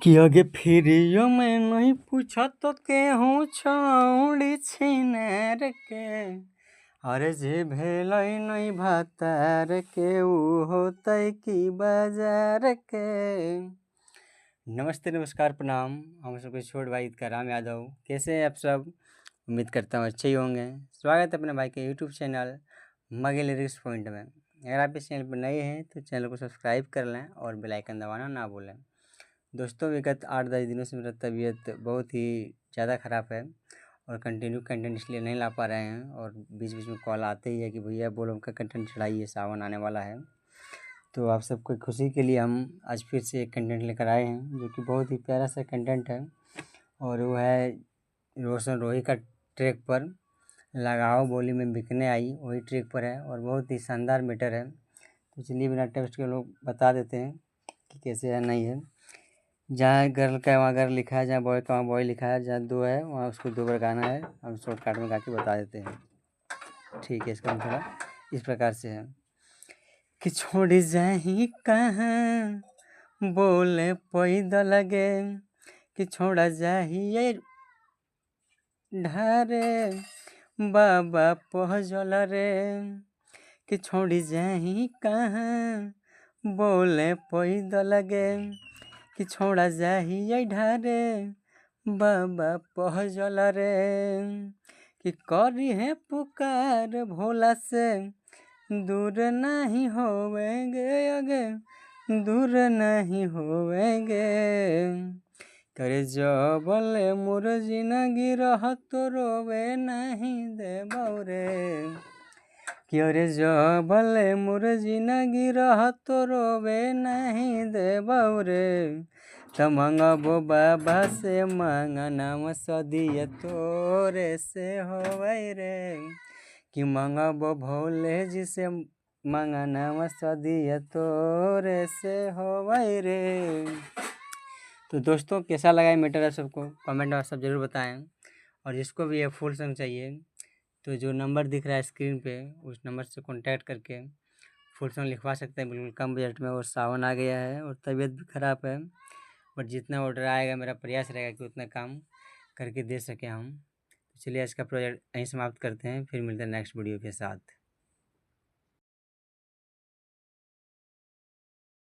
कि आगे फिरियो में नहीं पूछा तो केहू छौड़ी छिनार के अरे जे भेलै नहीं भातार के ऊ होतै की बाजार के। नमस्ते नमस्कार प्रणाम, हम सबके छोटे भाई राम यादव। कैसे हैं आप सब? उम्मीद करता हूँ अच्छे ही होंगे। स्वागत है अपने भाई के यूट्यूब चैनल मगे लिरिक्स पॉइंट में। अगर आप इस चैनल पर नए हैं तो चैनल को सब्सक्राइब कर लें और बेल आइकन दबाना ना भूलें। दोस्तों, विगत 8-10 दिनों से मेरा तबीयत बहुत ही ज़्यादा ख़राब है और कंटिन्यू कंटेंट इसलिए नहीं ला पा रहे हैं और बीच बीच में कॉल आते ही है कि भैया बोलो का कंटेंट चढ़ाइए, सावन आने वाला है। तो आप सबको खुशी के लिए हम आज फिर से एक कंटेंट लेकर आए हैं जो कि बहुत ही प्यारा सा कंटेंट है और वो है रोशन रोही का ट्रैक पर लगाओ बोली में बिकने आई, वही ट्रैक पर है और बहुत ही शानदार मैटर है। तो चलिए बिना टेस्ट के लोग बता देते हैं कि कैसे है नहीं है। जहाँ गर्ल का वहाँ गर्ल लिखा है, जहाँ बॉय का वहाँ बॉय लिखा है, जहाँ दो है वहाँ उसको दो बार गाना है। हम शॉर्टकट में गा के बता देते हैं। ठीक है, इसका मतलब इस प्रकार से है कि छोड़ जाही कहाँ बोले पैदा लगे कि छोड़ा जाही ढारे बाबा पहजल रे कि छोड़ जाही कहाँ बोले पैदा लगे कि छोड़ा जाही ढारे बाबा पहजल रे कि करी है पुकार भोला से दूर नहीं होवेंगे, आगे दूर नहीं होवेंगे। करे जो बोले मोर जिंदगी रह तो रोवे नहीं देबौ रे कि अरे जो बोले मोर जिंदगी रह तो रोवे नहीं देबौ रे। तो मंगबो बाबा से मंगनम सदिया तोरे से होवे रे कि मंगबो भोले जी से मंगनम सदिया तोरे से होवे रे। तो दोस्तों, कैसा लगा ये मैटर है सबको कमेंट में सब जरूर बताएं। और जिसको भी ये फुल सॉन्ग चाहिए तो जो नंबर दिख रहा है स्क्रीन पे उस नंबर से कांटेक्ट करके फुल सॉन्ग लिखवा सकते हैं बिल्कुल कम बजट में। और सावन आ गया है और तबीयत भी ख़राब है, बट जितना ऑर्डर आएगा मेरा प्रयास रहेगा कि उतना काम करके दे सकें हम। तो चलिए आज का प्रोजेक्ट यहीं समाप्त करते हैं, फिर मिलते हैं नेक्स्ट वीडियो के साथ।